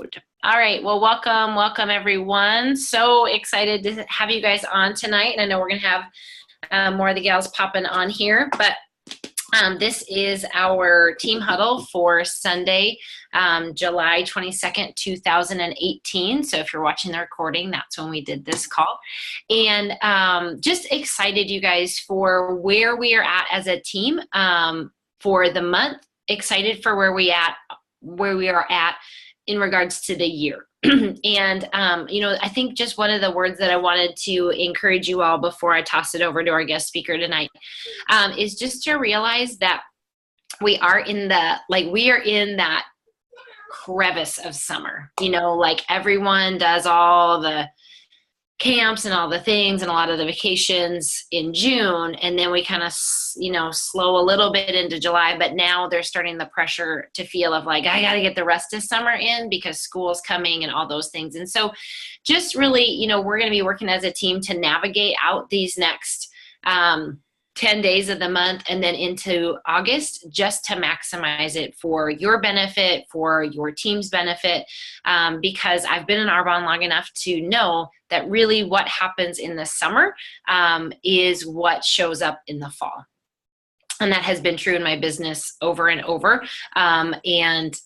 All right. Well, welcome everyone. So excited to have you guys on tonight. And I know we're going to have more of the gals popping on here, but this is our team huddle for Sunday, July 22nd, 2018. So if you're watching the recording, that's when we did this call. And just excited, you guys, for where we are at as a team for the month. Excited for where we are at in regards to the year. And, I think just one of the words that I wanted to encourage you all before I toss it over to our guest speaker tonight is just to realize that we are in that crevice of summer, like everyone does all the camps and all the things and a lot of the vacations in June, and then we kind of slow a little bit into July, but now they're starting the pressure to feel of like, I got to get the rest of summer in because school's coming and all those things. And so just really, we're going to be working as a team to navigate out these next 10 days of the month and then into August, just to maximize it for your benefit, for your team's benefit, because I've been in Arbonne long enough to know that really what happens in the summer is what shows up in the fall. And that has been true in my business over and over. And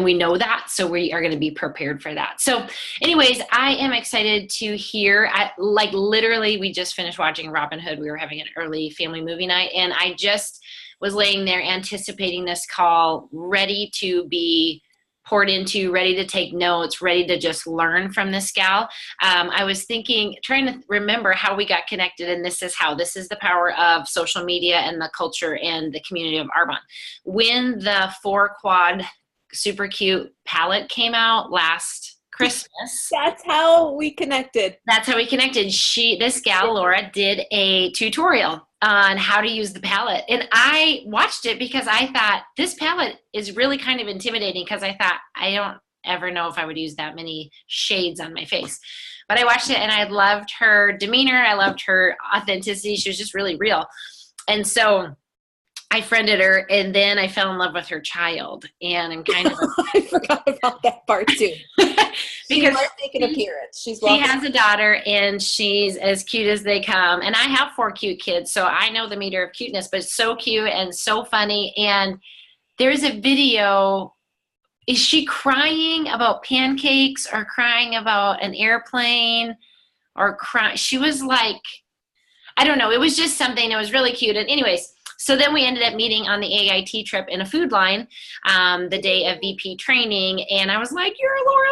we know that, so we are going to be prepared for that. So anyways, I am excited to hear, literally, we just finished watching Robin Hood. We were having an early family movie night, and I just was laying there anticipating this call, ready to be poured into, ready to take notes, ready to just learn from this gal. I was trying to remember how we got connected, and this is the power of social media and the culture and the community of Arbonne. When the 4-quad super cute palette came out last Christmas. That's how we connected. This gal, Laura, did a tutorial on how to use the palette. And I watched it because I thought this palette is really kind of intimidating, because I thought I don't ever know if I would use that many shades on my face. But I watched it and I loved her demeanor. I loved her authenticity. She was just really real. And so I friended her, and then I fell in love with her child, and I'm kind of I forgot about that part too. Because she make an appearance. She has a daughter, and she's as cute as they come. And I have 4 cute kids, so I know the meter of cuteness, but so cute and so funny. And there's a video. Is she crying about pancakes or crying about an airplane or crying? She was like, I don't know. It was just something. It was really cute. And anyways, so then we ended up meeting on the AIT trip in a food line the day of VP training. And I was like, you're Laura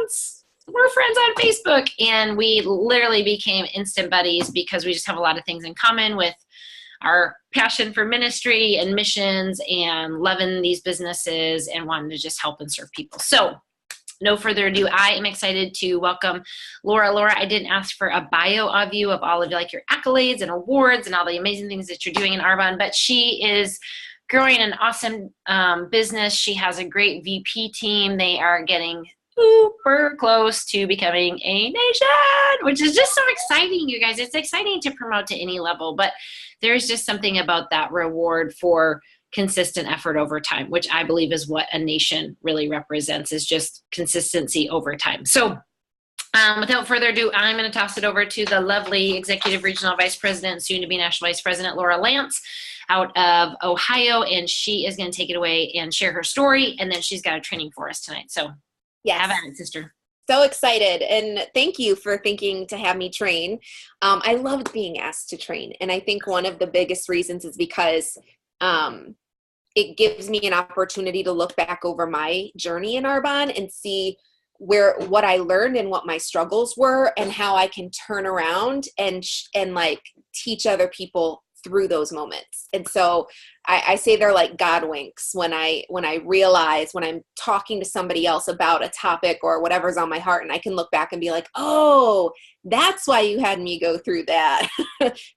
Lance. We're friends on Facebook. And we literally became instant buddies because we just have a lot of things in common with our passion for ministry and missions and loving these businesses and wanting to just help and serve people. So no further ado, I am excited to welcome Laura. Laura, I didn't ask for a bio of you, of all of your accolades and awards and all the amazing things that you're doing in Arbonne, but she is growing an awesome business. She has a great VP team. They are getting super close to becoming a nation, which is just so exciting, you guys. It's exciting to promote to any level, but there's just something about that reward for consistent effort over time, which I believe is what a nation really represents, is just consistency over time. So without further ado, I'm going to toss it over to the lovely Executive Regional Vice President, soon to be National Vice President, Laura Lance, out of Ohio, and she is going to take it away and share her story, and then she's got a training for us tonight. So have at it, sister. So excited, and thank you for thinking to have me train. I loved being asked to train, and I think one of the biggest reasons is because it gives me an opportunity to look back over my journey in Arbonne and see what I learned and what my struggles were, and how I can turn around and teach other people through those moments. And so I say they're like God winks when I realize when I'm talking to somebody else about a topic or whatever's on my heart, and I can look back and be like, oh, that's why you had me go through that.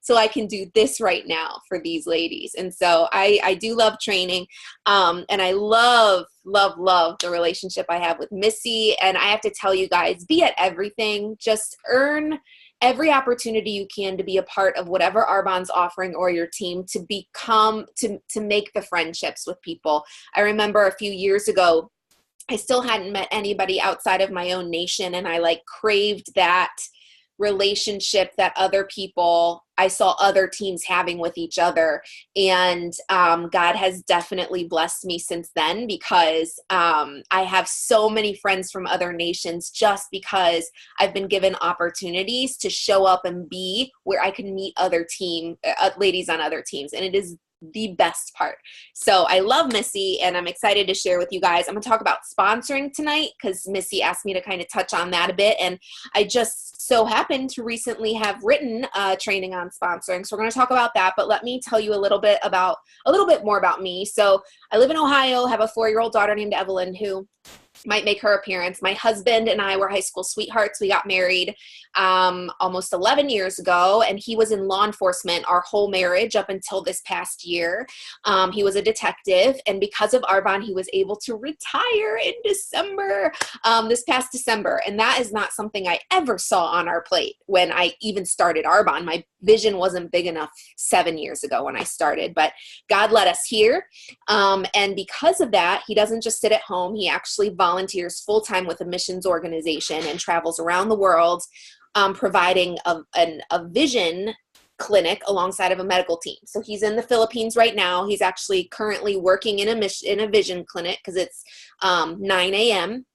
So I can do this right now for these ladies. And so I do love training. And I love the relationship I have with Missy. And I have to tell you guys, be at everything. Just earn every opportunity you can to be a part of whatever Arbonne's offering, or your team, to become, to make the friendships with people. I remember a few years ago, I still hadn't met anybody outside of my own nation. And I like craved that relationship that other people, I saw other teams having with each other. And God has definitely blessed me since then, because I have so many friends from other nations just because I've been given opportunities to show up and be where I can meet other ladies on other teams. And it is the best part. So I love Missy, and I'm excited to share with you guys. I'm going to talk about sponsoring tonight because Missy asked me to kind of touch on that a bit. And I just so happened to recently have written training on sponsoring. So we're going to talk about that, but let me tell you a little bit more about me. So I live in Ohio, have a 4-year-old daughter named Evelyn who might make her appearance. My husband and I were high school sweethearts. We got married almost 11 years ago, and he was in law enforcement our whole marriage up until this past year. He was a detective, and because of Arbonne, he was able to retire in December, this past December. And that is not something I ever saw on our plate when I even started Arbonne. My vision wasn't big enough 7 years ago when I started, but God led us here. And because of that, he doesn't just sit at home. He actually volunteers full-time with a missions organization and travels around the world, providing a vision clinic alongside of a medical team. So he's in the Philippines right now. He's actually currently working in a vision clinic because it's 9 a.m.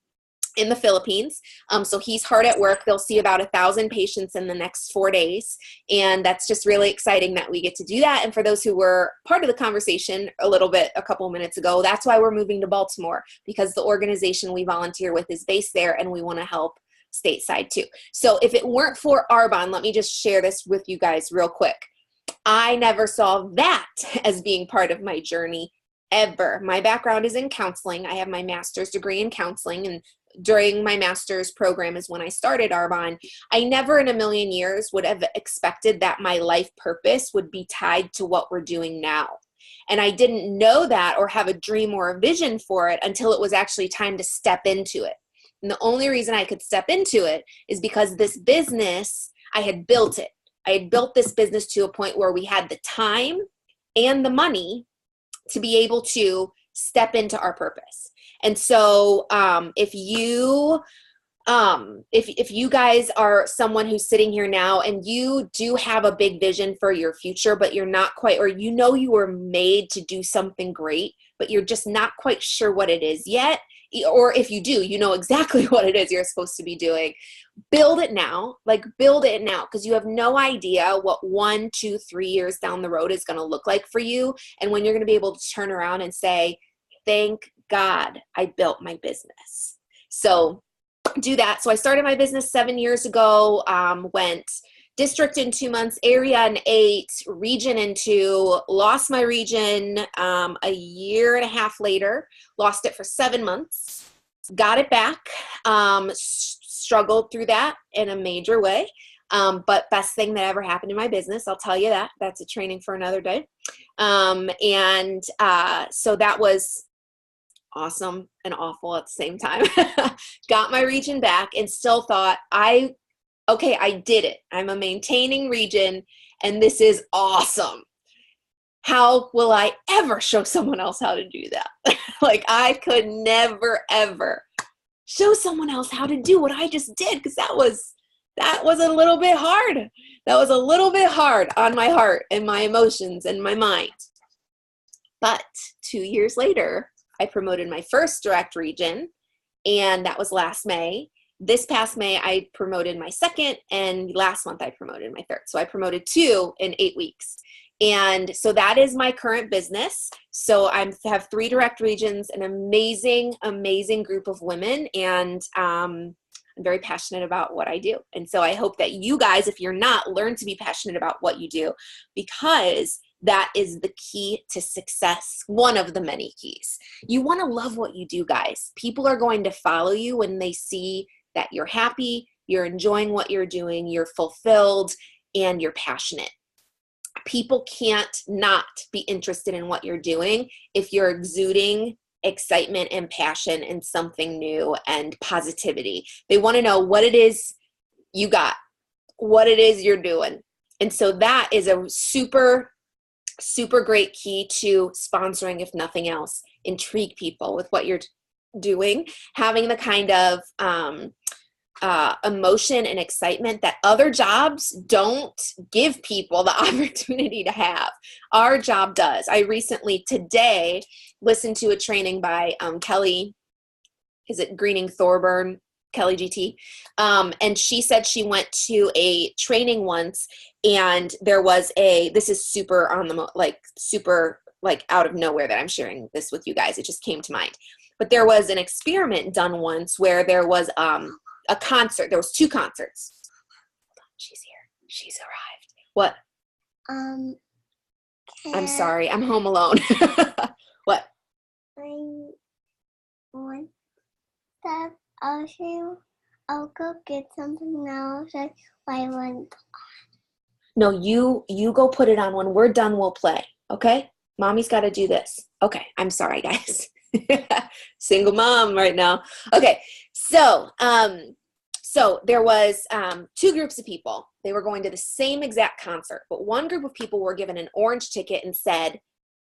in the Philippines. So he's hard at work. They'll see about 1,000 patients in the next 4 days. And that's just really exciting that we get to do that. And for those who were part of the conversation a couple of minutes ago, that's why we're moving to Baltimore, because the organization we volunteer with is based there, and we want to help stateside too. So if it weren't for Arbonne, let me just share this with you guys real quick. I never saw that as being part of my journey ever. My background is in counseling. I have my master's degree in counseling, and during my master's program is when I started Arbonne. I never in a million years would have expected that my life purpose would be tied to what we're doing now. And I didn't know that or have a dream or a vision for it until it was actually time to step into it. And the only reason I could step into it is because this business, I had built it. I had built this business to a point where we had the time and the money to be able to step into our purpose. And so if you guys are someone who's sitting here now and you do have a big vision for your future, but you're not quite, or you know you were made to do something great, but you're just not quite sure what it is yet, or if you do, you know exactly what it is you're supposed to be doing, build it now, because you have no idea what 1, 2, 3 years down the road is going to look like for you. And when you're going to be able to turn around and say, thank God I built my business. So do that. So I started my business 7 years ago, went district in 2 months, area in 8, region in 2, lost my region a year and a half later, lost it for 7 months, got it back, struggled through that in a major way. But best thing that ever happened in my business, I'll tell you that. That's a training for another day. So that was awesome and awful at the same time. Got my region back and still thought, okay, I did it. I'm a maintaining region and this is awesome. How will I ever show someone else how to do that? Like I could never, ever show someone else how to do what I just did, because that was a little bit hard. That was a little bit hard on my heart and my emotions and my mind. But 2 years later, I promoted my first direct region, and that was last May. This past May, I promoted my second, and last month I promoted my third. So I promoted 2 in 8 weeks. And so that is my current business. So I have 3 direct regions, an amazing, amazing group of women, and I'm very passionate about what I do. And so I hope that you guys, if you're not, learn to be passionate about what you do, because that is the key to success. One of the many keys. You want to love what you do, guys. People are going to follow you when they see that you're happy, you're enjoying what you're doing, you're fulfilled, and you're passionate. People can't not be interested in what you're doing if you're exuding excitement and passion and something new and positivity. They want to know what it is you got, what it is you're doing. And so that is a super, super great key to sponsoring, if nothing else. Intrigue people with what you're doing, having the kind of emotion and excitement that other jobs don't give people the opportunity to have. Our job does. I recently today listened to a training by Kelly, is it Greening Thorburn? Kelly GT. And she said she went to a training once, and there was this is super super out of nowhere that I'm sharing this with you guys. It just came to mind. But there was an experiment done once where there was a concert. There was 2 concerts. Hold on, she's here. She's arrived. What? I'm sorry. I'm home alone. What? I want that. I'll go get something now. So I want. No, you go put it on. When we're done, we'll play. Okay? Mommy's got to do this. Okay. I'm sorry, guys. Single mom right now. Okay. So there was 2 groups of people. They were going to the same exact concert, but one group of people were given an orange ticket and said,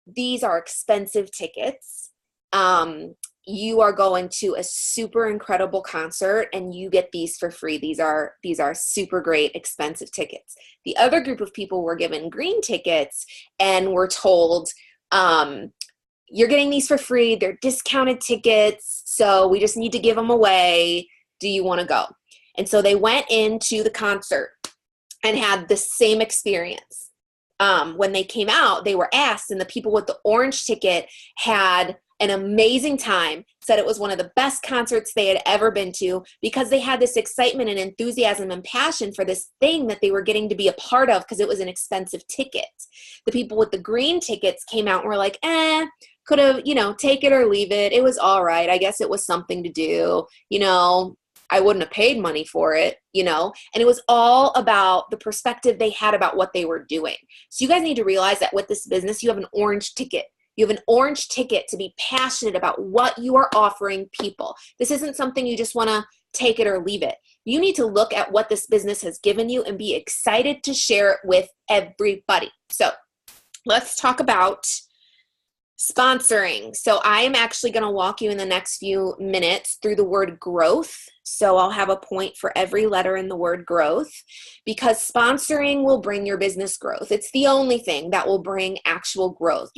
these are expensive tickets. You are going to a super incredible concert and you get these for free. These are super great, expensive tickets. The other group of people were given green tickets and were told, you're getting these for free. They're discounted tickets. So we just need to give them away. Do you want to go? And so they went into the concert and had the same experience. When they came out, they were asked, and the people with the orange ticket had an amazing time, said it was one of the best concerts they had ever been to because they had this excitement and enthusiasm and passion for this thing that they were getting to be a part of because it was an expensive ticket. The people with the green tickets came out and were like, could have, take it or leave it. It was all right. I guess it was something to do, I wouldn't have paid money for it, and it was all about the perspective they had about what they were doing. So you guys need to realize that with this business, you have an orange ticket. You have an orange ticket to be passionate about what you are offering people. This isn't something you just want to take it or leave it. You need to look at what this business has given you and be excited to share it with everybody. So let's talk about sponsoring. So I am actually going to walk you in the next few minutes through the word growth. So I'll have a point for every letter in the word growth because sponsoring will bring your business growth. It's the only thing that will bring actual growth.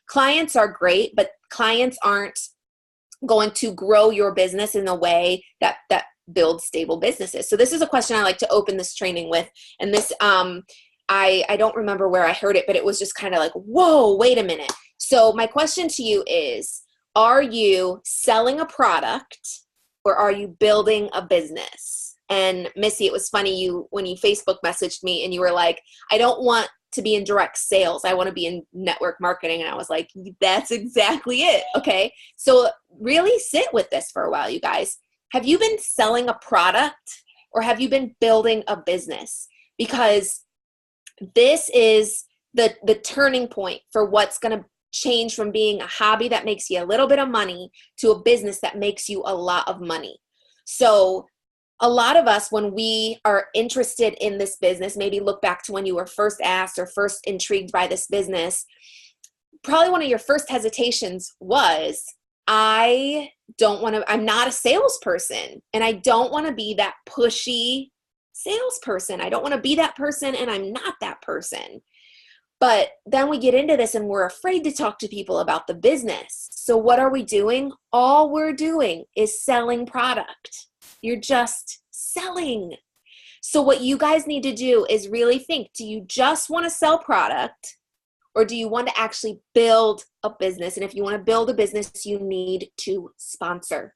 Clients are great, but clients aren't going to grow your business in a way that builds stable businesses. So this is a question I like to open this training with. And this, I don't remember where I heard it, but it was just kind of like, whoa, wait a minute. So my question to you is, are you selling a product or are you building a business? And Missy, it was funny when you Facebook messaged me and you were like, I don't want to be in direct sales. I want to be in network marketing. And I was like, that's exactly it. Okay. So really sit with this for a while, you guys. Have you been selling a product or have you been building a business? Because this is the turning point for what's going to change from being a hobby that makes you a little bit of money to a business that makes you a lot of money. So a lot of us, when we are interested in this business, maybe look back to when you were first asked or first intrigued by this business, probably one of your first hesitations was, I'm not a salesperson and I don't want to be that pushy salesperson. I don't want to be that person and I'm not that person. But then we get into this and we're afraid to talk to people about the business. So what are we doing? All we're doing is selling product. You're just selling. So what you guys need to do is really think, do you just want to sell product or do you want to actually build a business? And if you want to build a business, you need to sponsor.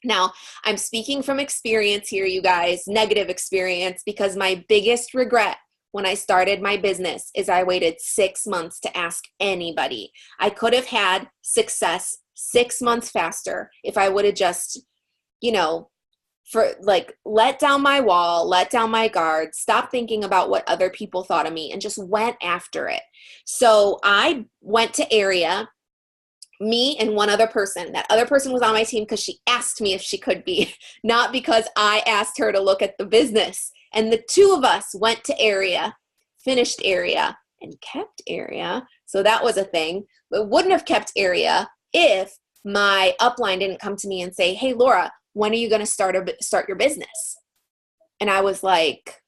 Now, I'm speaking from experience here, you guys, negative experience, because my biggest regret when I started my business is I waited 6 months to ask anybody. I could have had success 6 months faster if I would have just, let down my wall, let down my guard, stop thinking about what other people thought of me and just went after it. So I went to area, me and one other person. That other person was on my team because she asked me if she could be, not because I asked her to look at the business. And the 2 of us went to area, finished area, and kept area. So that was a thing. But wouldn't have kept area if my upline didn't come to me and say, hey, Laura, when are you going to start your business? And I was like,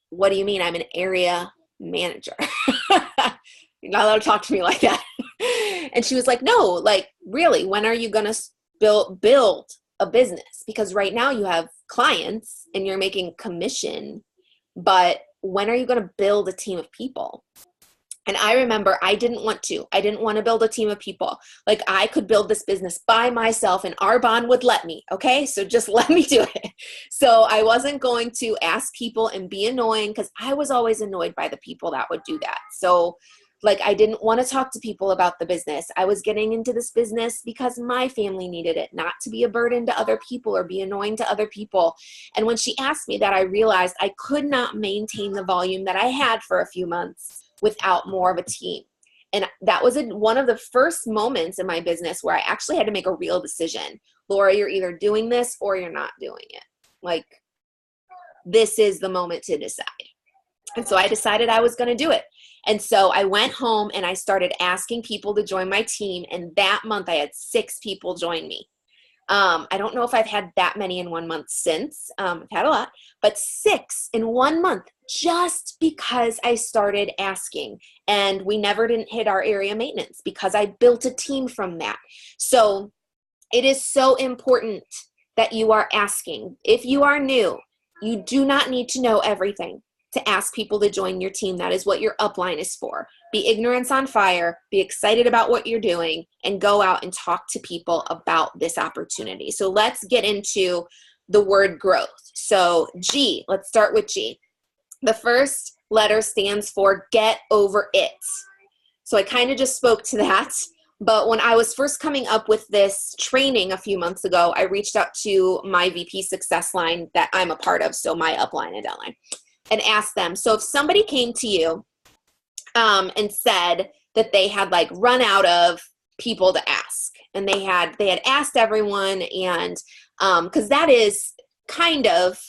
what do you mean? I'm an area manager. You're not allowed to talk to me like that. And she was like, no, like, really, when are you going to build a business? Because right now you have clients and you're making commission, but when are you going to build a team of people? And I remember I didn't want to build a team of people. Like, I could build this business by myself and Arbonne would let me. Okay. So just let me do it. So I wasn't going to ask people and be annoying, because I was always annoyed by the people that would do that. So like, I didn't want to talk to people about the business. I was getting into this business because my family needed it, not to be a burden to other people or be annoying to other people. And when she asked me that, I realized I could not maintain the volume that I had for a few months without more of a team. And that was one of the first moments in my business where I actually had to make a real decision. Laura, you're either doing this or you're not doing it. Like, this is the moment to decide. And so I decided I was going to do it. And so I went home and I started asking people to join my team. And that month I had 6 people join me. I don't know if I've had that many in 1 month since. I've had a lot, but 6 in 1 month, just because I started asking. And we never didn't hit our area maintenance because I built a team from that. So it is so important that you are asking. If you are new, you do not need to know everything to ask people to join your team. That is what your upline is for. Be ignorance on fire, be excited about what you're doing, and go out and talk to people about this opportunity. So let's get into the word growth. So G, let's start with G. The first letter stands for get over it. So I kind of just spoke to that. But when I was first coming up with this training a few months ago, I reached out to my VP success line that I'm a part of, so my upline and downline, and asked them, so if somebody came to you and said that they had like run out of people to ask, and they had asked everyone, and because that is kind of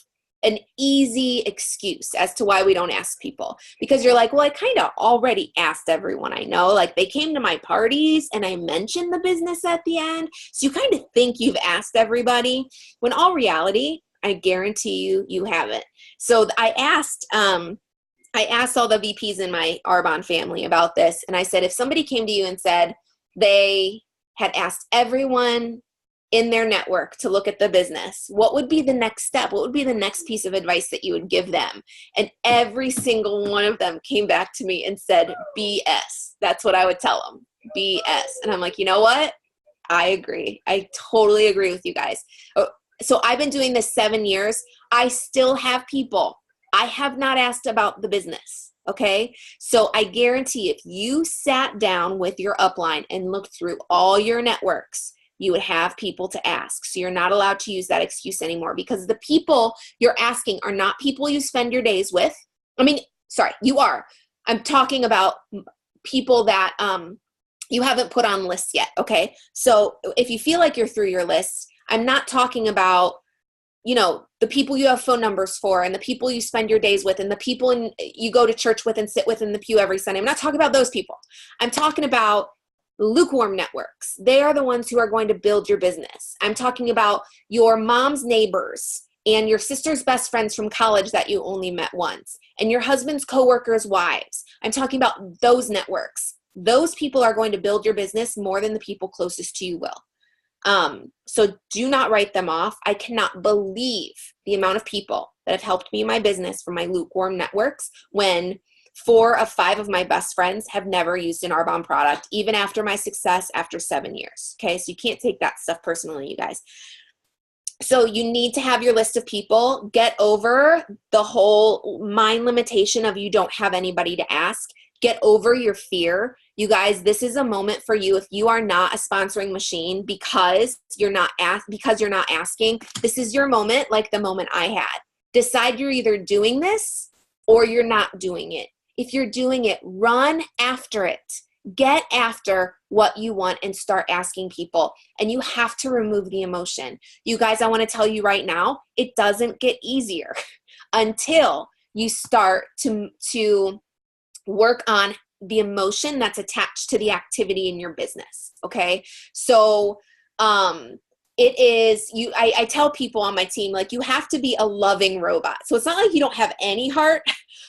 an easy excuse as to why we don't ask people, because you're like, well, I kind of already asked everyone I know. Like, they came to my parties and I mentioned the business at the end. So you kind of think you've asked everybody, when all reality, I guarantee you haven't. So I asked all the VPs in my Arbonne family about this. And I said, if somebody came to you and said they had asked everyone in their network to look at the business, what would be the next step? What would be the next piece of advice that you would give them? And every single one of them came back to me and said, BS. That's what I would tell them. BS. And I'm like, you know what? I agree. I totally agree with you guys. So I've been doing this 7 years. I still have people I have not asked about the business. Okay. So I guarantee if you sat down with your upline and looked through all your networks, you would have people to ask. So you're not allowed to use that excuse anymore, because the people you're asking are not people you spend your days with. I mean, sorry, you are. I'm talking about people that you haven't put on lists yet. Okay. So if you feel like you're through your list, I'm not talking about, the people you have phone numbers for and the people you spend your days with and the people you go to church with and sit with in the pew every Sunday. I'm not talking about those people. I'm talking about lukewarm networks. They are the ones who are going to build your business. I'm talking about your mom's neighbors and your sister's best friends from college that you only met once, and your husband's coworkers' wives. I'm talking about those networks. Those people are going to build your business more than the people closest to you will. So do not write them off. I cannot believe the amount of people that have helped me in my business from my lukewarm networks, when 4 of 5 of my best friends have never used an Arbonne product, even after my success after 7 years. Okay. So you can't take that stuff personally, you guys. So you need to have your list of people. Get over the whole mind limitation of you don't have anybody to ask. Get over your fear. You guys, this is a moment for you. If you are not a sponsoring machine because you're not asking, this is your moment, like the moment I had. Decide you're either doing this or you're not doing it. If you're doing it, run after it. Get after what you want and start asking people. And you have to remove the emotion. You guys, I want to tell you right now, it doesn't get easier until you start to work on the emotion that's attached to the activity in your business. Okay. So It is I tell people on my team, like, you have to be a loving robot. So it's not like you don't have any heart,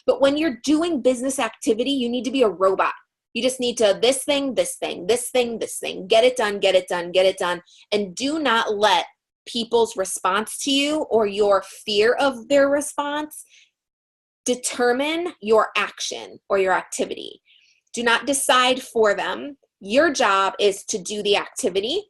but when you're doing business activity, you need to be a robot. You just need to this thing, this thing, this thing, this thing, get it done, get it done, get it done. And do not let people's response to you or your fear of their response determine your action or your activity. Do not decide for them. Your job is to do the activity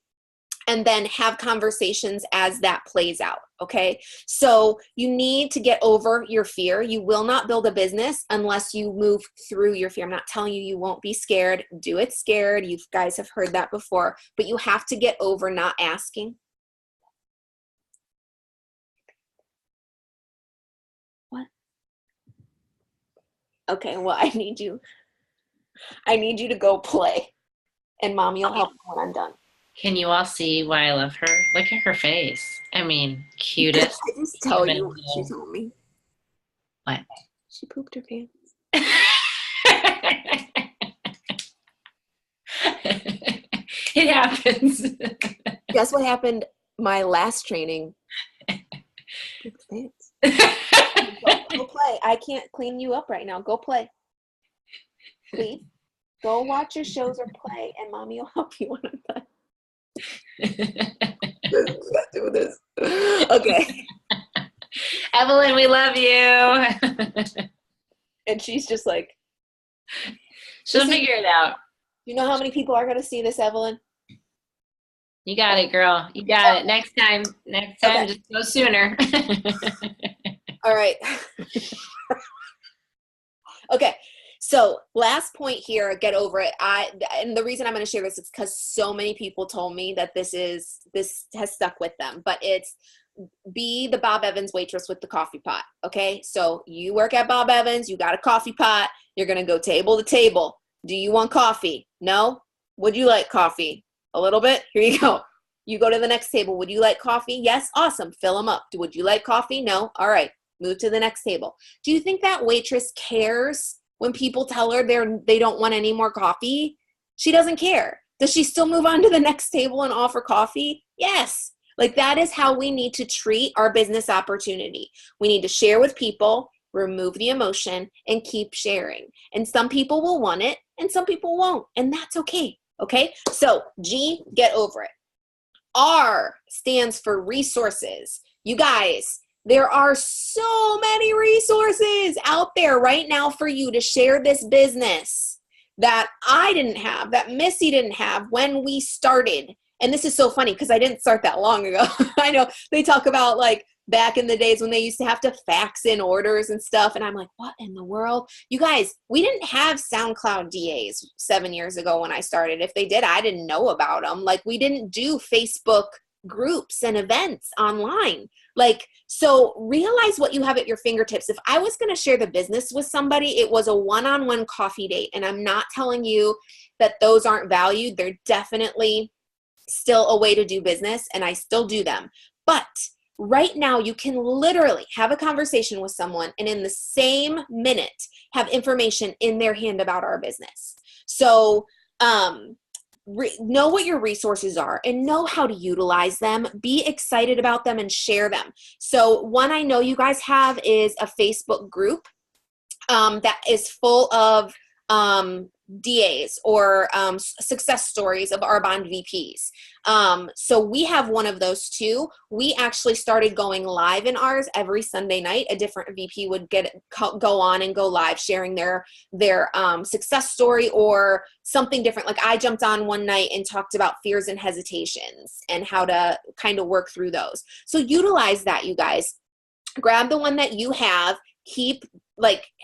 and then have conversations as that plays out, okay? So you need to get over your fear. You will not build a business unless you move through your fear. I'm not telling you won't be scared. Do it scared. You guys have heard that before, but you have to get over not asking. What? Okay, well, I need you to go play, and Mom, you'll help me when I'm done. Can you all see why I love her? Look at her face. I mean, cutest. I just tell you what she told me. What? She pooped her pants. It happens. Guess what happened my last training? Pooped pants. Go play. I can't clean you up right now. Go play. Please. Go watch your shows or play, and Mommy will help you when I'm done. Let's do this. Okay. Evelyn, we love you. And she's just like, she'll figure it out. You know how many people are going to see this, Evelyn? You got it, girl. You got it. Next time, Okay. just go sooner. All right. Okay. So last point here, get over it. And the reason I'm going to share this is because so many people told me that this has stuck with them, but it's be the Bob Evans waitress with the coffee pot. Okay. So you work at Bob Evans, you got a coffee pot. You're going to go table to table. Do you want coffee? No. Would you like coffee? A little bit? Here you go. You go to the next table. Would you like coffee? Yes. Awesome. Fill them up. Would you like coffee? No. All right. Move to the next table. Do you think that waitress cares when people tell her they don't want any more coffee? She doesn't care. Does she still move on to the next table and offer coffee? Yes. Like, that is how we need to treat our business opportunity. We need to share with people, remove the emotion, and keep sharing. And some people will want it and some people won't. And that's okay. Okay. So G, get over it. R stands for resources. You guys, there are so many resources out there right now for you to share this business that I didn't have, that Missy didn't have when we started. And this is so funny because I didn't start that long ago. I know they talk about like back in the days when they used to have to fax in orders and stuff. And I'm like, what in the world? You guys, we didn't have SoundCloud DAs 7 years ago when I started. If they did, I didn't know about them. Like, we didn't do Facebook groups and events online. Like, so realize what you have at your fingertips. If I was going to share the business with somebody, it was a one-on-one coffee date. And I'm not telling you that those aren't valued. They're definitely still a way to do business, and I still do them. But right now, you can literally have a conversation with someone and in the same minute have information in their hand about our business. So know what your resources are and know how to utilize them. Be excited about them and share them. So one I know you guys have is a Facebook group that is full of DAs or success stories of our bond VPs. So we have one of those too. We actually started going live in ours every Sunday night. A different VP would go on and go live sharing their success story or something different. Like, I jumped on one night and talked about fears and hesitations and how to kind of work through those. So utilize that, you guys. Grab the one that you have.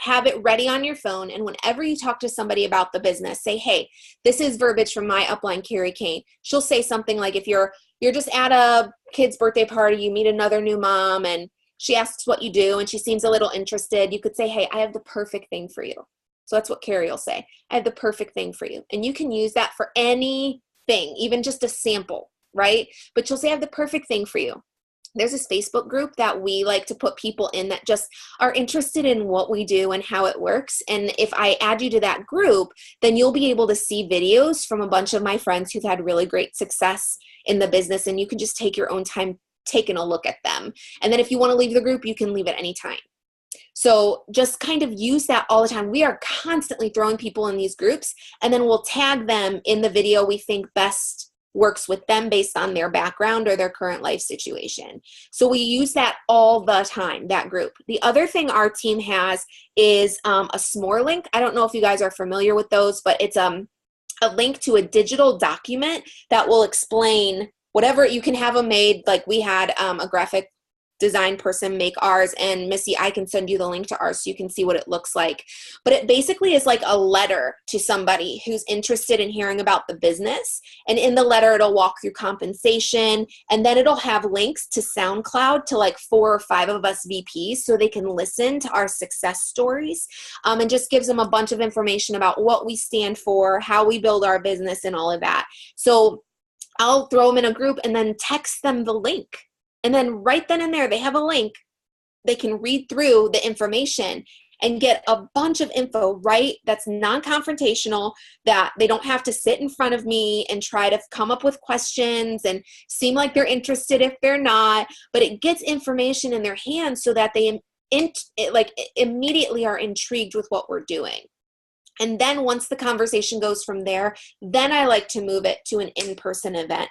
Have it ready on your phone. And whenever you talk to somebody about the business, say, hey, this is verbiage from my upline, Carrie Kane. She'll say something like, if you're just at a kid's birthday party, you meet another new mom and she asks what you do and she seems a little interested, you could say, hey, I have the perfect thing for you. So that's what Carrie will say. I have the perfect thing for you. And you can use that for anything, even just a sample, right? But she'll say, I have the perfect thing for you. There's this Facebook group that we like to put people in that just are interested in what we do and how it works. And if I add you to that group, then you'll be able to see videos from a bunch of my friends who've had really great success in the business, and you can just take your own time taking a look at them. And then if you want to leave the group, you can leave at any time. So just kind of use that all the time. We are constantly throwing people in these groups, and then we'll tag them in the video we think best works with them based on their background or their current life situation. So we use that all the time, that group. The other thing our team has is a s'more link. I don't know if you guys are familiar with those, but it's a link to a digital document that will explain whatever. You can have them made, like we had a graphic design person make ours, and Missy, I can send you the link to ours so you can see what it looks like. But it basically is like a letter to somebody who's interested in hearing about the business, and in the letter it'll walk through compensation, and then it'll have links to SoundCloud to like 4 or 5 of us VPs so they can listen to our success stories, and just gives them a bunch of information about what we stand for, how we build our business, and all of that. So I'll throw them in a group and then text them the link. And then right then and there, they have a link. They can read through the information and get a bunch of info, right? That's non-confrontational, that they don't have to sit in front of me and try to come up with questions and seem like they're interested if they're not, but it gets information in their hands so that they immediately are intrigued with what we're doing. And then once the conversation goes from there, then I like to move it to an in-person event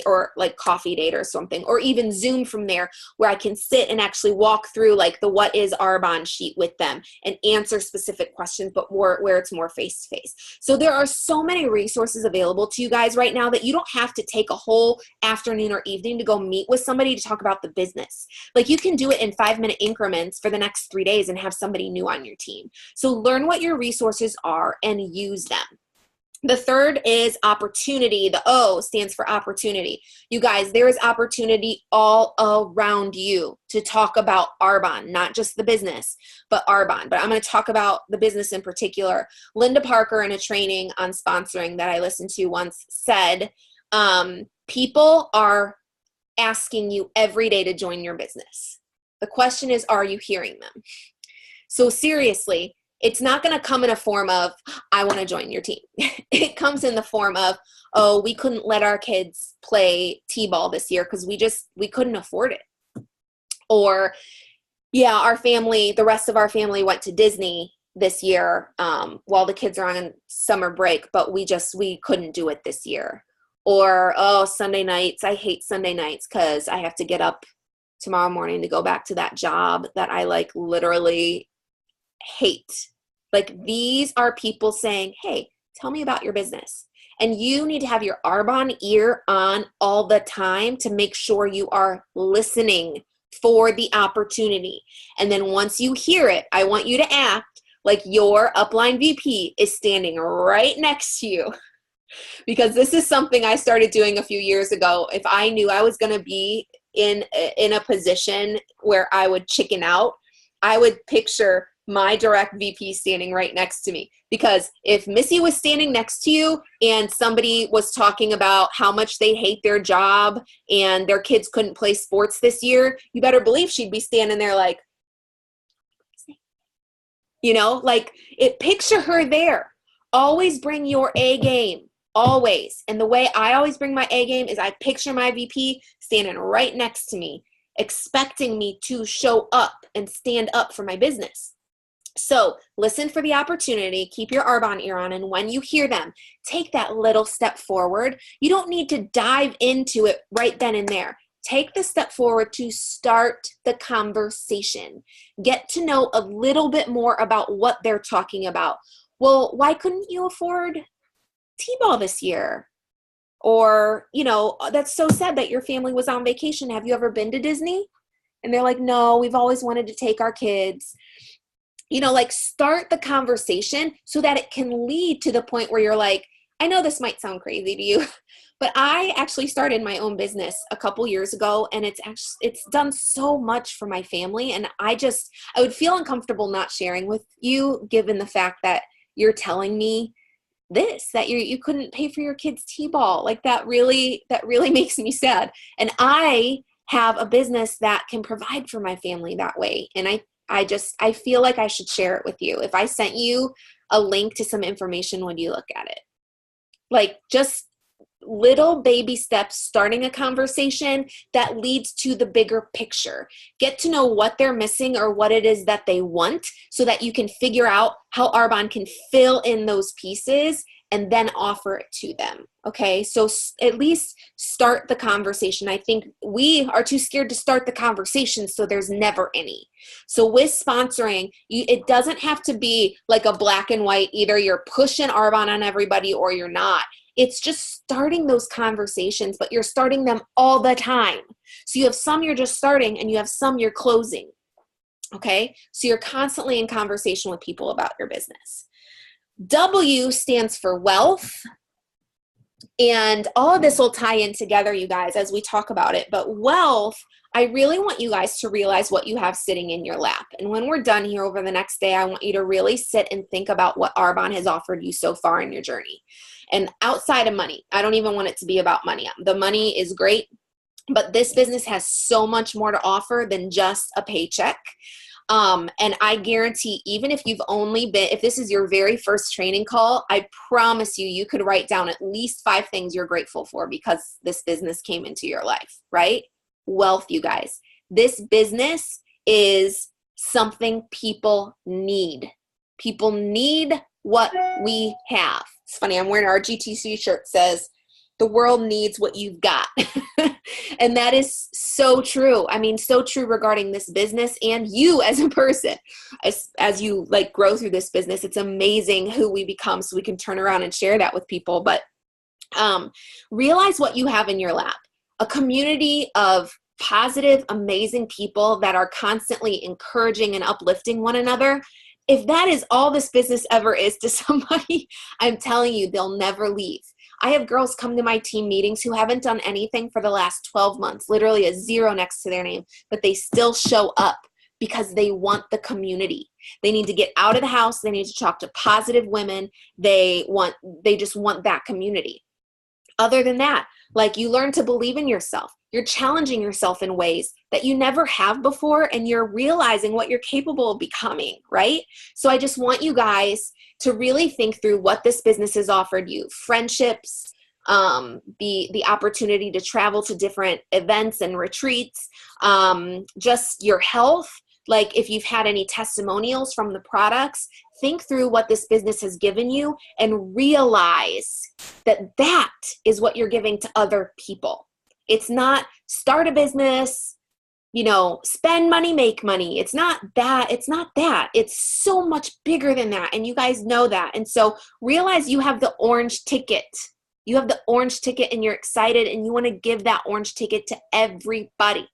or like coffee date or something, or even Zoom from there, where I can sit and actually walk through like the what is Arbonne sheet with them and answer specific questions, but where it's more face-to-face. So there are so many resources available to you guys right now that you don't have to take a whole afternoon or evening to go meet with somebody to talk about the business. Like you can do it in 5-minute increments for the next 3 days and have somebody new on your team. So learn what your resources are and use them. The third is opportunity. The O stands for opportunity. You guys, there is opportunity all around you to talk about Arbonne, not just the business, but Arbonne. But I'm going to talk about the business in particular. Linda Parker, in a training on sponsoring that I listened to once, said, people are asking you every day to join your business. The question is, are you hearing them? So seriously, it's not going to come in a form of, I want to join your team. It comes in the form of, oh, we couldn't let our kids play t-ball this year because we couldn't afford it. Or, yeah, the rest of our family went to Disney this year while the kids are on summer break, but we couldn't do it this year. Or, oh, Sunday nights, I hate Sunday nights because I have to get up tomorrow morning to go back to that job that I like literally hate. Like, these are people saying, hey, tell me about your business. And you need to have your Arbonne ear on all the time to make sure you are listening for the opportunity. And then once you hear it, I want you to act like your upline VP is standing right next to you. Because this is something I started doing a few years ago. If I knew I was going to be in a position where I would chicken out, I would picture my direct VP standing right next to me. Because if Missy was standing next to you and somebody was talking about how much they hate their job and their kids couldn't play sports this year, you better believe she'd be standing there like, picture her there. Always bring your A game. Always. And the way I always bring my A game is I picture my VP standing right next to me, expecting me to show up and stand up for my business. So listen for the opportunity, keep your Arbonne ear on, and when you hear them, take that little step forward. You don't need to dive into it right then and there. Take the step forward to start the conversation. Get to know a little bit more about what they're talking about. Well, why couldn't you afford T-ball this year? Or, that's so sad that your family was on vacation. Have you ever been to Disney? And they're like, no, we've always wanted to take our kids. Start the conversation so that it can lead to the point where you're like, I know this might sound crazy to you, but I actually started my own business a couple years ago, and it's done so much for my family. And I would feel uncomfortable not sharing with you, given the fact that you're telling me that you couldn't pay for your kids' T-ball. Like that really makes me sad. And I have a business that can provide for my family that way. And I feel like I should share it with you. If I sent you a link to some information, would you look at it? Like, just little baby steps, starting a conversation that leads to the bigger picture. Get to know what they're missing or what it is that they want so that you can figure out how Arbonne can fill in those pieces and then offer it to them. Okay, so at least start the conversation. I think we are too scared to start the conversation, so there's never any. So with sponsoring, it doesn't have to be like a black and white, either you're pushing Arbonne on everybody or you're not. It's just starting those conversations, but you're starting them all the time. So you have some you're just starting and you have some you're closing. Okay, so you're constantly in conversation with people about your business. W stands for wealth. And all of this will tie in together, you guys, as we talk about it. But wealth, I really want you guys to realize what you have sitting in your lap. And when we're done here over the next day, I want you to really sit and think about what Arbonne has offered you so far in your journey. And outside of money, I don't even want it to be about money. The money is great, but this business has so much more to offer than just a paycheck. And I guarantee, even if if this is your very first training call, I promise you could write down at least 5 things you're grateful for because this business came into your life, right? Wealth, you guys. This business is something people need. People need what we have. It's funny, I'm wearing our GTC shirt, says, the world needs what you've got. And that is so true. I mean, so true regarding this business and you as a person. As you like grow through this business, it's amazing who we become so we can turn around and share that with people. But realize what you have in your lap. A community of positive, amazing people that are constantly encouraging and uplifting one another. If that is all this business ever is to somebody, I'm telling you, they'll never leave. I have girls come to my team meetings who haven't done anything for the last 12 months, literally a 0 next to their name, but they still show up because they want the community. They need to get out of the house. They need to talk to positive women. They just want that community. Other than that, like, you learn to believe in yourself. You're challenging yourself in ways that you never have before, and you're realizing what you're capable of becoming, right? So I just want you guys to really think through what this business has offered you. Friendships, the opportunity to travel to different events and retreats, just your health. Like, if you've had any testimonials from the products, think through what this business has given you and realize that that is what you're giving to other people. It's not start a business, spend money, make money. It's not that. It's not that. It's so much bigger than that. And you guys know that. And so realize you have the orange ticket. You have the orange ticket and you're excited and you want to give that orange ticket to everybody.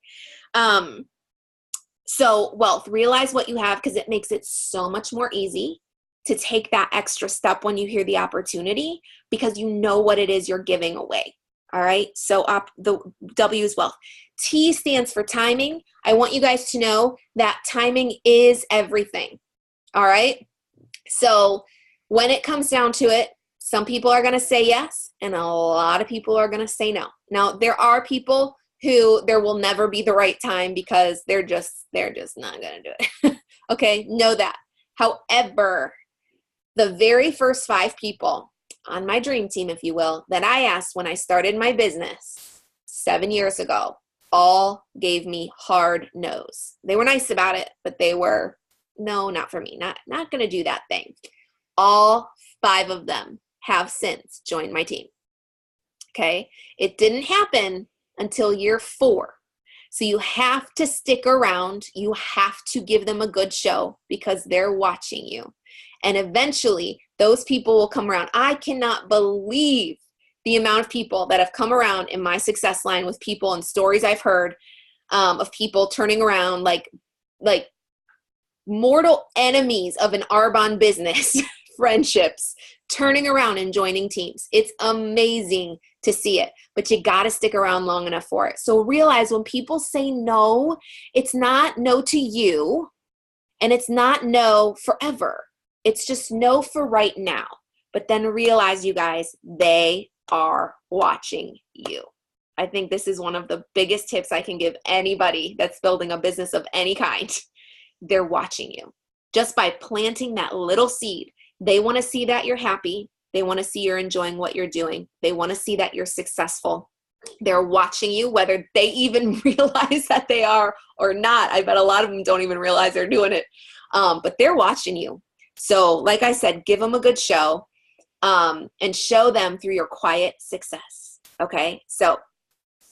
So wealth, realize what you have, because it makes it so much more easy to take that extra step when you hear the opportunity, because you know what it is you're giving away. All right. So the W is wealth. T stands for timing. I want you guys to know that timing is everything. All right. So when it comes down to it, some people are going to say yes, and a lot of people are going to say no. Now, there are people who there will never be the right time because they're just not going to do it. Okay. Know that. However, the very first 5 people on my dream team, if you will, that I asked when I started my business 7 years ago, all gave me hard no's. They were nice about it, but they were, no, not for me, not going to do that thing. All 5 of them have since joined my team. Okay. It didn't happen until year 4. So you have to stick around. You have to give them a good show because they're watching you. And eventually those people will come around. I cannot believe the amount of people that have come around in my success line with people and stories I've heard of people turning around like mortal enemies of an Arbonne business, friendships, turning around and joining teams. It's amazing to see it, but you got to stick around long enough for it. So realize when people say no, it's not no to you, and it's not no forever. It's just no for right now. But then realize, you guys, they are watching you. I think this is one of the biggest tips I can give anybody that's building a business of any kind. They're watching you. Just by planting that little seed, they want to see that you're happy. They want to see you're enjoying what you're doing. They want to see that you're successful. They're watching you, whether they even realize that they are or not. I bet a lot of them don't even realize they're doing it, but they're watching you. So like I said, give them a good show, and show them through your quiet success. Okay, so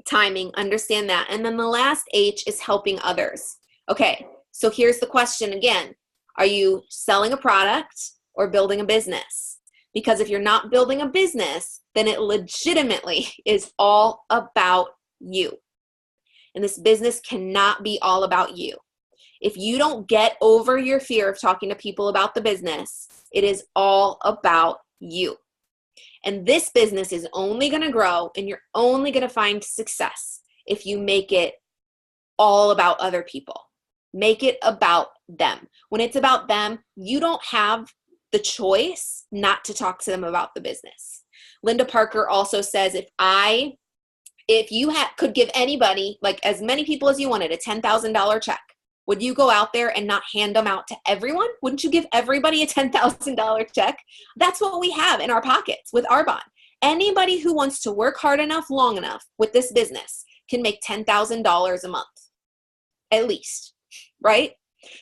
timing, understand that. And then the last H is helping others. Okay, so here's the question again. Are you selling a product or building a business? Because if you're not building a business, then it legitimately is all about you. And this business cannot be all about you. If you don't get over your fear of talking to people about the business, it is all about you. And this business is only going to grow, and you're only going to find success if you make it all about other people. Make it about them. When it's about them, you don't have the choice not to talk to them about the business. Linda Parker also says, if you could give anybody, like as many people as you wanted, a $10,000 check, would you go out there and not hand them out to everyone? Wouldn't you give everybody a $10,000 check? That's what we have in our pockets with Arbonne. Anybody who wants to work hard enough, long enough with this business can make $10,000 a month, at least, right?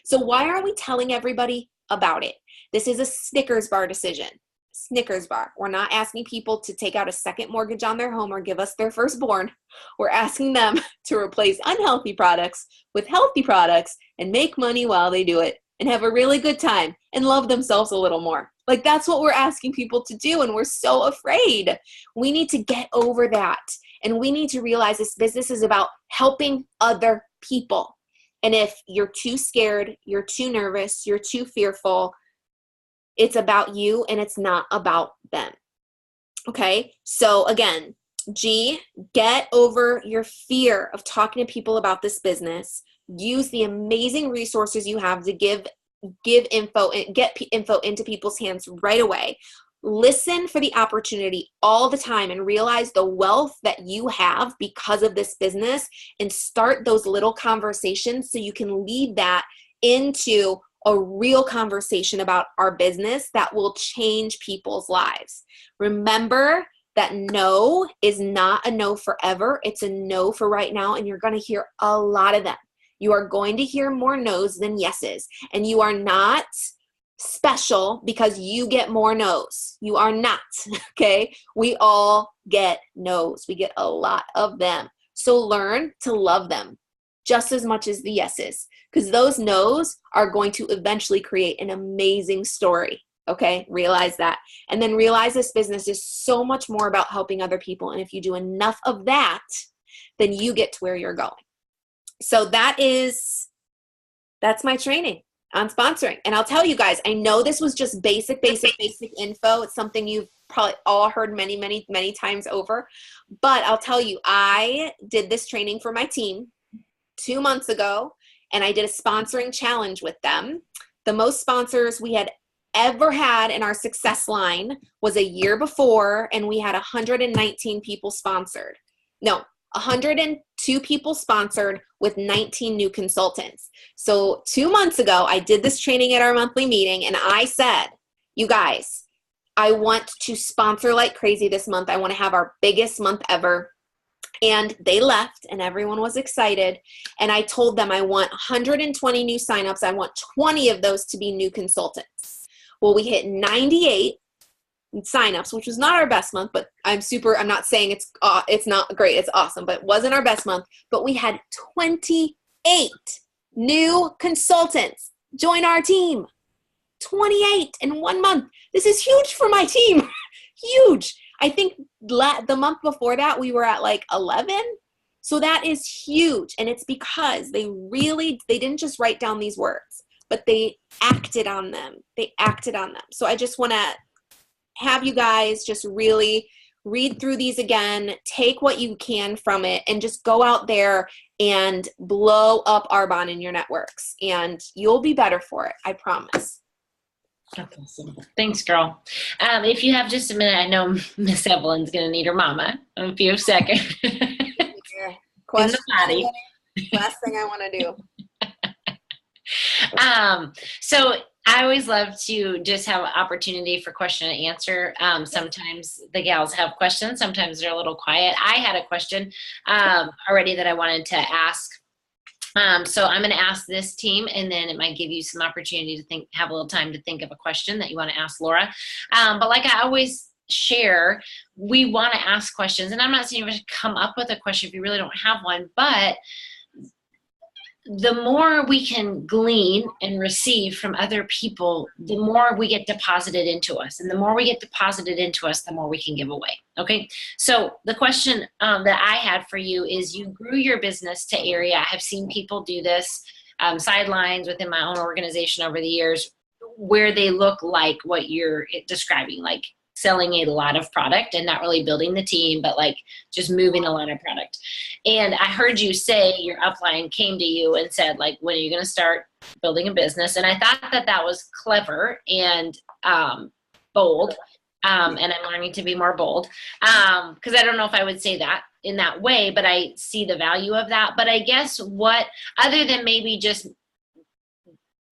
So why are we telling everybody about it? This is a Snickers bar decision. Snickers bar. We're not asking people to take out a second mortgage on their home or give us their firstborn. We're asking them to replace unhealthy products with healthy products and make money while they do it and have a really good time and love themselves a little more. Like, that's what we're asking people to do, and we're so afraid. We need to get over that, and we need to realize this business is about helping other people. And if you're too scared, you're too nervous, you're too fearful, it's about you and it's not about them. Okay? So again, G, get over your fear of talking to people about this business. Use the amazing resources you have to give info and get info into people's hands right away. Listen for the opportunity all the time and realize the wealth that you have because of this business, and start those little conversations so you can lead that into a real conversation about our business that will change people's lives. Remember that no is not a no forever. It's a no for right now, and you're going to hear a lot of them. You are going to hear more no's than yeses, and you are not special because you get more no's. You are not, okay? We all get no's. We get a lot of them. So learn to love them just as much as the yeses, because those no's are going to eventually create an amazing story, okay? Realize that. And then realize this business is so much more about helping other people. And if you do enough of that, then you get to where you're going. So that's my training on sponsoring. And I'll tell you guys, I know this was just basic info. It's something you've probably all heard many, many, many times over. But I'll tell you, I did this training for my team 2 months ago, and I did a sponsoring challenge with them. The most sponsors we had ever had in our success line was a year before, and we had 119 people sponsored. No, 102 people sponsored with 19 new consultants. So 2 months ago, I did this training at our monthly meeting, and I said, you guys, I want to sponsor like crazy this month. I want to have our biggest month ever. And they left, and everyone was excited. And I told them I want 120 new signups. I want 20 of those to be new consultants. Well, we hit 98 signups, which was not our best month, but I'm not saying it's not great. It's awesome, but it wasn't our best month. But we had 28 new consultants join our team. 28 in 1 month. This is huge for my team. Huge. I think the month before that, we were at like 11. So that is huge. And it's because they didn't just write down these words, but they acted on them. So I just want to have you guys just really read through these again, take what you can from it, and just go out there and blow up Arbonne in your networks. And you'll be better for it. I promise. That's awesome. Thanks, girl. If you have just a minute, I know Miss Evelyn's going to need her mama in a few seconds. Question. Last thing I want to do. So I always love to just have an opportunity for question and answer. Sometimes the gals have questions. Sometimes they're a little quiet. I had a question already that I wanted to ask. So I'm going to ask this team, and then it might give you some opportunity to think, have a little time to think of a question that you want to ask Laura. But like I always share, we want to ask questions, and I'm not saying you have to come up with a question if you really don't have one, but the more we can glean and receive from other people, the more we get deposited into us. And the more we get deposited into us, the more we can give away. Okay. So the question that I had for you is, you grew your business to area. I have seen people do this sidelines within my own organization over the years, where they look like what you're describing, like selling a lot of product and not really building the team, but like just moving a lot of product. And I heard you say your upline came to you and said, like, when are you going to start building a business? And I thought that that was clever and bold. And I'm learning to be more bold because I don't know if I would say that in that way, but I see the value of that. But I guess what, other than maybe just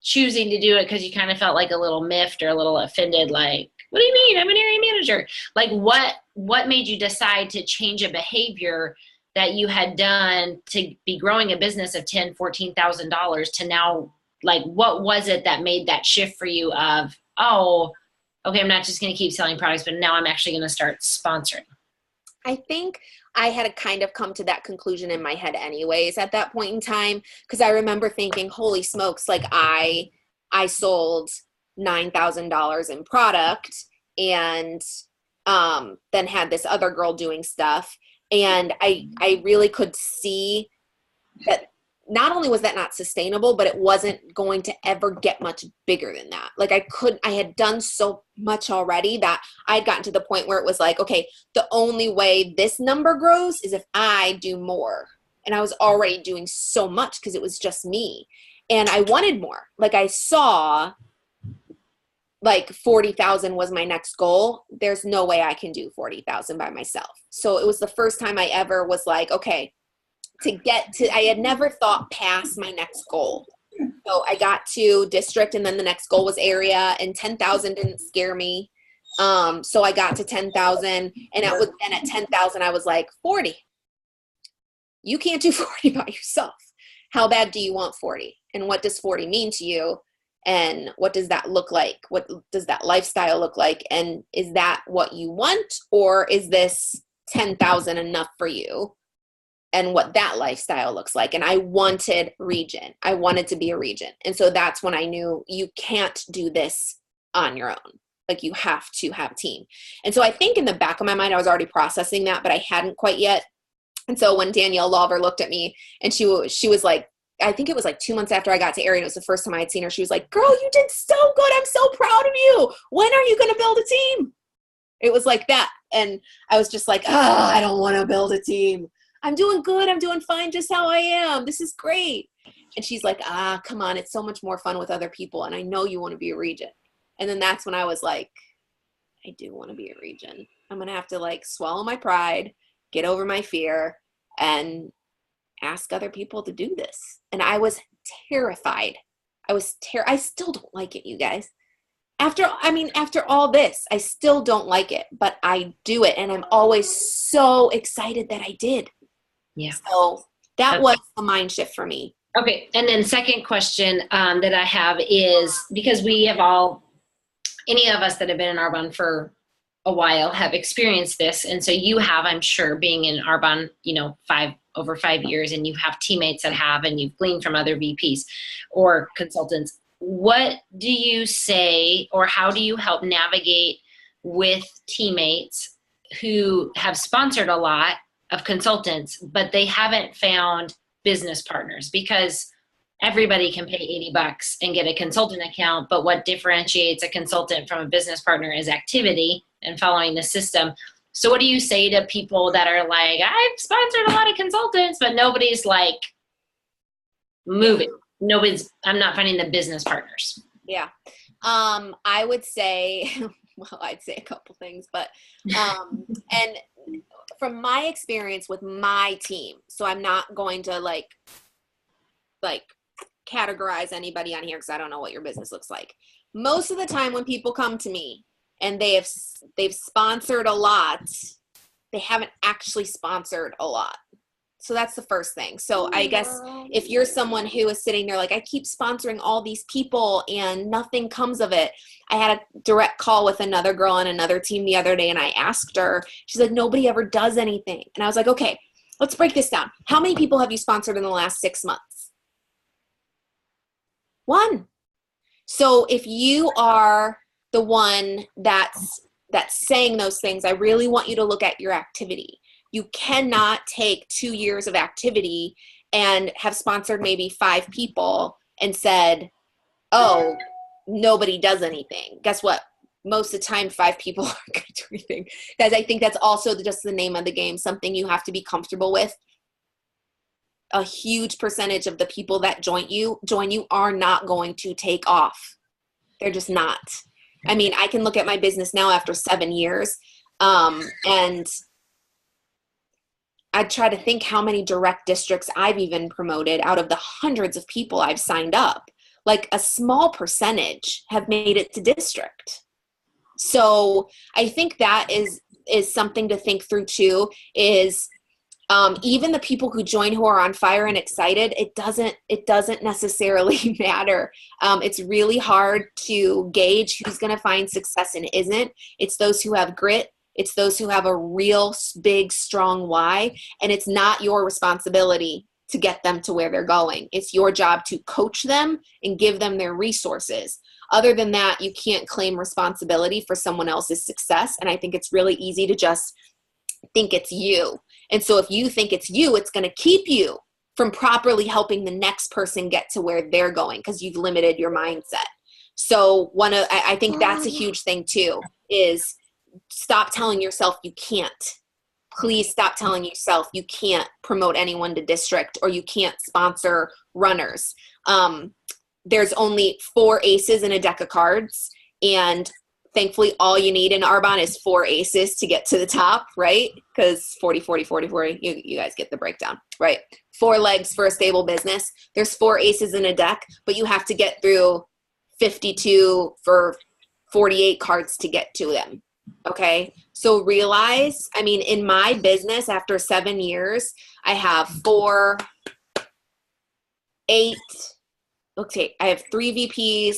choosing to do it because you kind of felt like a little miffed or a little offended, like, what do you mean? I'm an area manager. Like, what made you decide to change a behavior that you had done to be growing a business of $10,000, $14,000 to now, like, what was it that made that shift for you of, oh, okay, I'm not just going to keep selling products, but now I'm actually going to start sponsoring? I think I had kind of come to that conclusion in my head anyways at that point in time, because I remember thinking, holy smokes, like I sold $9,000 in product and then had this other girl doing stuff. And I really could see that not only was that not sustainable, but it wasn't going to ever get much bigger than that. Like I had done so much already that I'd gotten to the point where it was like, okay, the only way this number grows is if I do more. And I was already doing so much because it was just me. And I wanted more. Like I saw like 40,000 was my next goal. There's no way I can do 40,000 by myself. So it was the first time I ever was like, okay, I had never thought past my next goal. So I got to district, and then the next goal was area, and 10,000 didn't scare me. So I got to 10,000, and then at 10,000, I was like, 40. You can't do 40 by yourself. How bad do you want 40? And what does 40 mean to you? And what does that look like? What does that lifestyle look like? And is that what you want? Or is this 10,000 enough for you? And what that lifestyle looks like. And I wanted region. I wanted to be a region. And so that's when I knew you can't do this on your own. Like you have to have a team. And so I think in the back of my mind, I was already processing that, but I hadn't quite yet. And so when Danielle Lawver looked at me and she was like, I think it was like 2 months after I got to Erie, and it was the first time I had seen her. She was like, girl, you did so good. I'm so proud of you. When are you going to build a team? It was like that. And I was just like, I don't want to build a team. I'm doing good. I'm doing fine just how I am. This is great. And she's like, come on. It's so much more fun with other people. And I know you want to be a region. And then that's when I was like, I do want to be a region. I'm going to have to like swallow my pride, get over my fear, and ask other people to do this. And I was terrified. I still don't like it, you guys. After all this, I still don't like it, but I do it. And I'm always so excited that I did. Yeah. So that was a mind shift for me. Okay. And then second question that I have is, because we have any of us that have been in Arbonne for a while have experienced this. And so you have, I'm sure, being in Arbonne, over 5 years, and you have teammates that have, and you've gleaned from other VPs or consultants. What do you say, or how do you help navigate with teammates who have sponsored a lot of consultants, but they haven't found business partners? Because everybody can pay $80 and get a consultant account, but what differentiates a consultant from a business partner is activity and following the system. So what do you say to people that are like, I've sponsored a lot of consultants, but nobody's like moving? I'm not finding the business partners. Yeah. I would say, well, I'd say a couple things, but, and from my experience with my team, so I'm not going to like categorize anybody on here because I don't know what your business looks like. Most of the time when people come to me and they've sponsored a lot, they haven't actually sponsored a lot. So that's the first thing. So I guess if you're someone who is sitting there like, I keep sponsoring all these people and nothing comes of it. I had a direct call with another girl on another team the other day, and I asked her, she's like, nobody ever does anything. And I was like, okay, let's break this down. How many people have you sponsored in the last 6 months? 1. So if you are the one that's saying those things, I really want you to look at your activity. You cannot take 2 years of activity and have sponsored maybe 5 people and said, oh, nobody does anything. Guess what? Most of the time, 5 people aren't going to do anything. Guys, I think that's also just the name of the game, something you have to be comfortable with. A huge percentage of the people that join you are not going to take off. They're just not. I mean, I can look at my business now after 7 years, and I try to think how many direct districts I've even promoted out of the hundreds of people I've signed up. Like a small percentage have made it to district. So I think that is something to think through too, is even the people who join who are on fire and excited, it doesn't necessarily matter. It's really hard to gauge who's going to find success and isn't. It's those who have grit. It's those who have a real big, strong why, and it's not your responsibility to get them to where they're going. It's your job to coach them and give them their resources. Other than that, you can't claim responsibility for someone else's success, and I think it's really easy to just think it's you. And so if you think it's you, it's going to keep you from properly helping the next person get to where they're going because you've limited your mindset. So I think that's a huge thing too, is stop telling yourself you can't. Please stop telling yourself you can't promote anyone to district or you can't sponsor runners. There's only 4 aces in a deck of cards, and thankfully all you need in Arbonne is 4 aces to get to the top, right? Because 40, 40, 40, 40, you guys get the breakdown, right? 4 legs for a stable business. There's 4 aces in a deck, but you have to get through 52 for 48 cards to get to them. Okay. So realize, I mean, in my business after 7 years, I have 4, 8, okay. I have 3 VPs,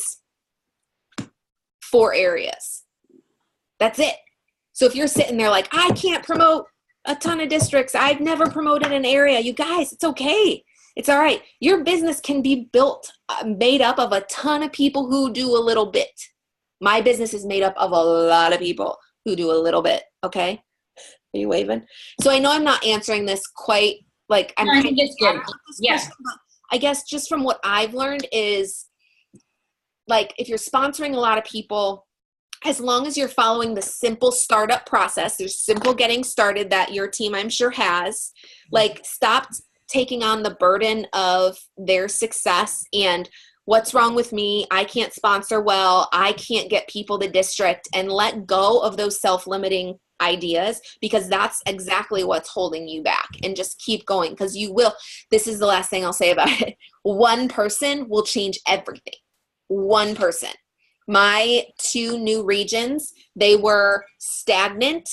4 areas. That's it. So if you're sitting there like, I can't promote a ton of districts, I've never promoted an area, you guys, it's okay. It's all right. Your business can be built, made up of a ton of people who do a little bit. My business is made up of a lot of people who do a little bit. Okay. Are you waving? So I know I'm not answering this quite like I'm kind of good. Yeah. I guess just from what I've learned is like, if you're sponsoring a lot of people, as long as you're following the simple startup process, there's simple getting started that your team I'm sure has, like stop taking on the burden of their success and what's wrong with me? I can't sponsor well. I can't get people to district, and let go of those self-limiting ideas, because that's exactly what's holding you back, and just keep going because you will. This is the last thing I'll say about it. One person will change everything. One person. My 2 new regions, they were stagnant,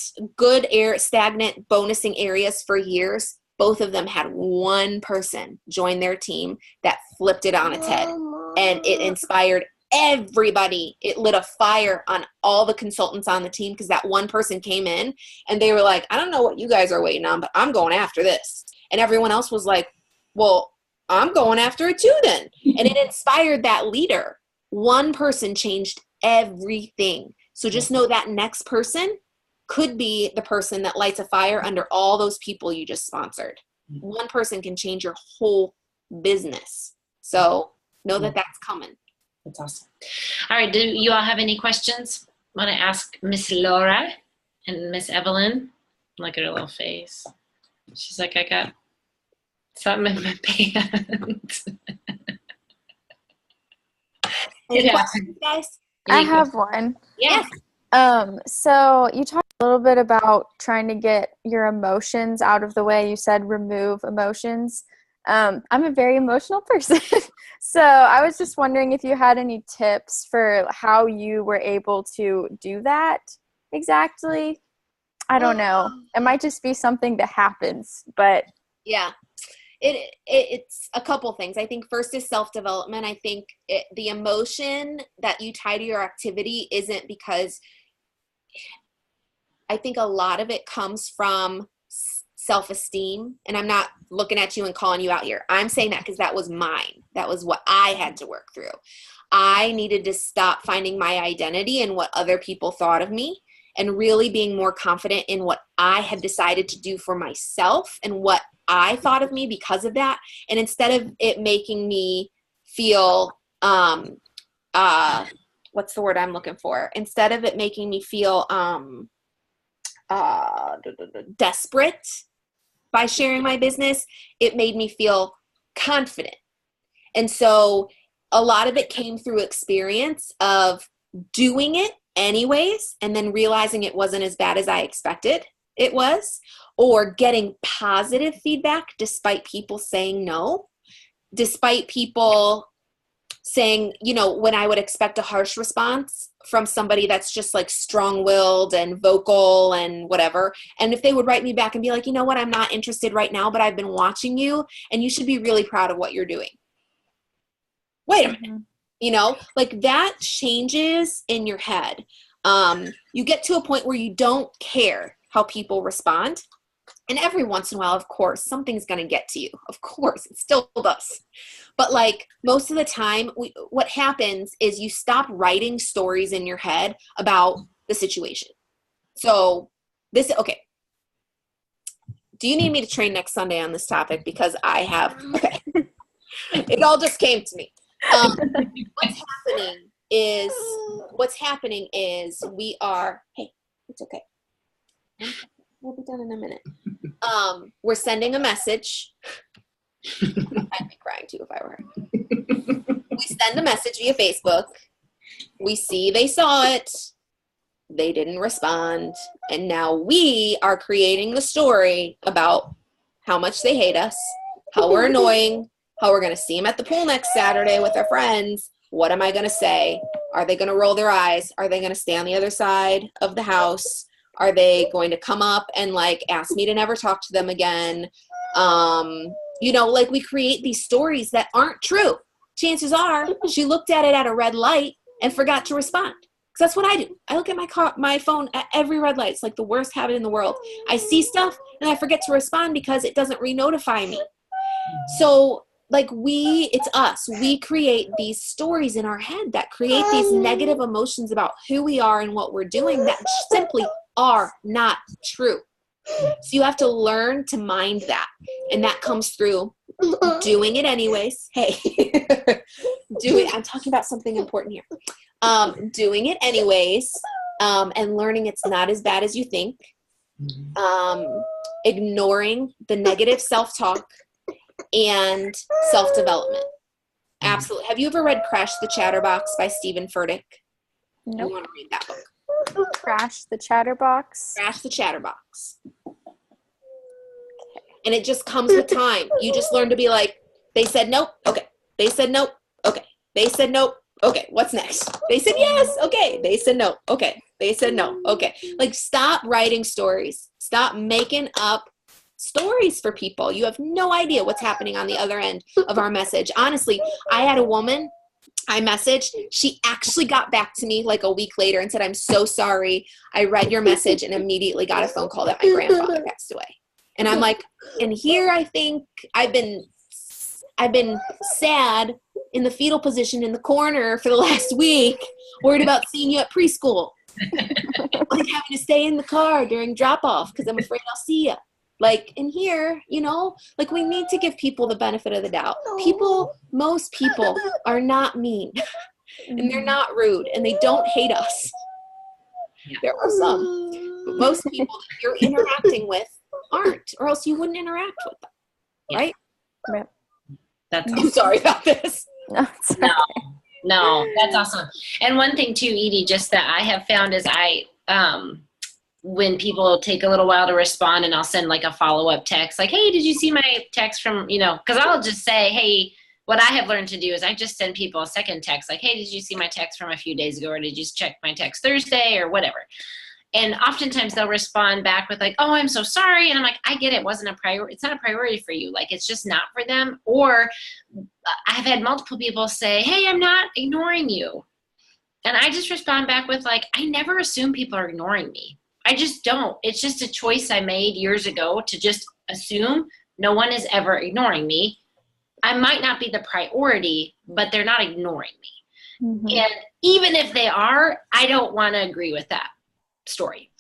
stagnant bonusing areas for years. Both of them had one person join their team that flipped it on its head, and it inspired everybody. It lit a fire on all the consultants on the team because that one person came in and they were like, I don't know what you guys are waiting on, but I'm going after this. And everyone else was like, well, I'm going after it too then. And it inspired that leader. One person changed everything. So just know that next person could be the person that lights a fire under all those people you just sponsored. One person can change your whole business. So know that that's coming. That's awesome. All right. Do you all have any questions? Want to ask Miss Laura and Miss Evelyn? Look at her little face. She's like, I got something in my pants. Any questions, guys? I have one. Yes. So you talked a little bit about trying to get your emotions out of the way. You said remove emotions. I'm a very emotional person. So I was just wondering if you had any tips for how you were able to do that exactly. I don't know. It might just be something that happens, but Yeah. It's a couple things. I think first is self-development. I think the emotion that you tie to your activity isn't because I think a lot of it comes from self-esteem. And I'm not looking at you and calling you out here. I'm saying that because that was mine. That was what I had to work through. I needed to stop finding my identity in what other people thought of me and really being more confident in what I had decided to do for myself and what I thought of me because of that. And instead of it making me feel, what's the word I'm looking for? Instead of it making me feel desperate by sharing my business, it made me feel confident. And so a lot of it came through experience of doing it anyways, and then realizing it wasn't as bad as I expected it was, or getting positive feedback despite people saying no, despite people saying, you know, when I would expect a harsh response from somebody that's just like strong-willed and vocal and whatever. And if they would write me back and be like, you know what, I'm not interested right now, but I've been watching you and you should be really proud of what you're doing. Wait a minute. You know, like that changes in your head. You get to a point where you don't care how people respond. And every once in a while, of course, something's going to get to you. Of course, it still does. But like most of the time, what happens is you stop writing stories in your head about the situation. So okay. Do you need me to train next Sunday on this topic? Because I have, okay. It all just came to me. What's happening is we are, hey, it's okay. We'll be done in a minute. We're sending a message. I'd be crying too if I were her. We send a message via Facebook. We see they saw it. They didn't respond. And now we are creating the story about how much they hate us, how we're annoying, how we're going to see them at the pool next Saturday with our friends. What am I going to say? Are they going to roll their eyes? Are they going to stay on the other side of the house? Are they going to come up and like ask me to never talk to them again? You know, like we create these stories that aren't true. Chances are she looked at it at a red light and forgot to respond. Because that's what I do. I look at my phone at every red light. It's like the worst habit in the world. I see stuff and I forget to respond because it doesn't re-notify me. So like it's us. We create these stories in our head that create these negative emotions about who we are and what we're doing that simply are not true. So you have to learn to mind that. And that comes through doing it anyways. Hey, I'm talking about something important here. Doing it anyways, and learning it's not as bad as you think. Ignoring the negative self-talk and self-development. Absolutely. Have you ever read Crash the Chatterbox by Stephen Furtick? Nope. You want to read that book? Crash the Chatterbox. Crash the Chatterbox. And it just comes with time. You just learn to be like, they said nope. Okay. They said nope. Okay. They said nope. Okay. What's next? They said yes. Okay. They said no. Okay. They said no. Okay. Like stop writing stories. Stop making up stories for people. You have no idea what's happening on the other end of our message. Honestly, I had a woman I messaged. She actually got back to me like a week later and said, I'm so sorry. I read your message and immediately got a phone call that my grandfather passed away. And I'm like, and here I think I've been sad in the fetal position in the corner for the last week, worried about seeing you at preschool. Like having to stay in the car during drop off because I'm afraid I'll see you. Like in here, you know, like we need to give people the benefit of the doubt. Most people are not mean and they're not rude and they don't hate us. There are some, but most people that you're interacting with aren't, or else you wouldn't interact with them, right? Yeah. That's I'm awesome. sorry about this. No, that's awesome. And one thing too, Edie, just that I have found is when people take a little while to respond, and I'll send like a follow-up text like, hey, did you see my text from, because I'll just say, hey, what I have learned to do is I just send people a second text like, hey, did you see my text from a few days ago, or did you check my text Thursday or whatever? And oftentimes they'll respond back with like, oh, I'm so sorry. And I'm like, I get it. It wasn't a priority. It's not a priority for you. Like, it's just not for them. Or I've had multiple people say, hey, I'm not ignoring you. And I just respond back with like, I never assume people are ignoring me. I just don't. It's just a choice I made years ago to just assume no one is ever ignoring me. I might not be the priority, but they're not ignoring me. Mm-hmm. And even if they are, I don't want to agree with that story.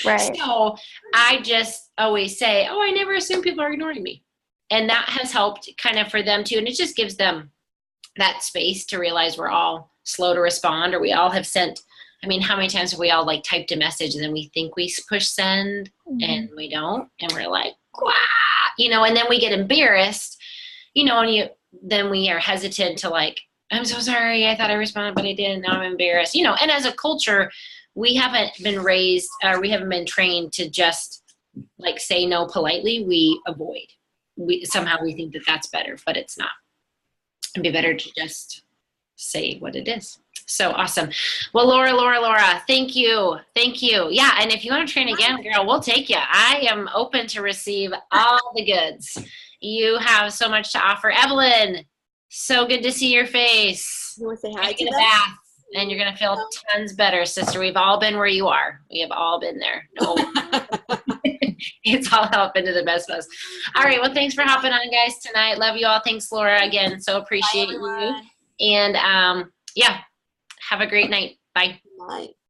Right. So I just always say, oh, I never assume people are ignoring me. And that has helped kind of for them too. And it just gives them that space to realize we're all slow to respond, or we all have sent. I mean, how many times have we all like typed a message and then we think we push send and we don't, and we're like, wah, and then we get embarrassed, and then we are hesitant to like, I'm so sorry, I thought I responded, but I didn't. Now I'm embarrassed, and as a culture, we haven't been raised, or we haven't been trained to just like say no politely. We avoid. Somehow we think that that's better, but it's not. It'd be better to just say what it is. So awesome. Well, Laura, thank you. Yeah, and if you want to train again, girl, we'll take you. I am open to receive all the goods. You have so much to offer. Evelyn, so good to see your face. You want to say hi to get a bath, and you're going to feel tons better, sister. We've all been where you are. We have all been there. No. It's all helping to the best of us. All right. Well, thanks for hopping on, guys, tonight. Love you all. Thanks, Laura, again. So appreciate you. And, yeah, have a great night. Bye. Bye.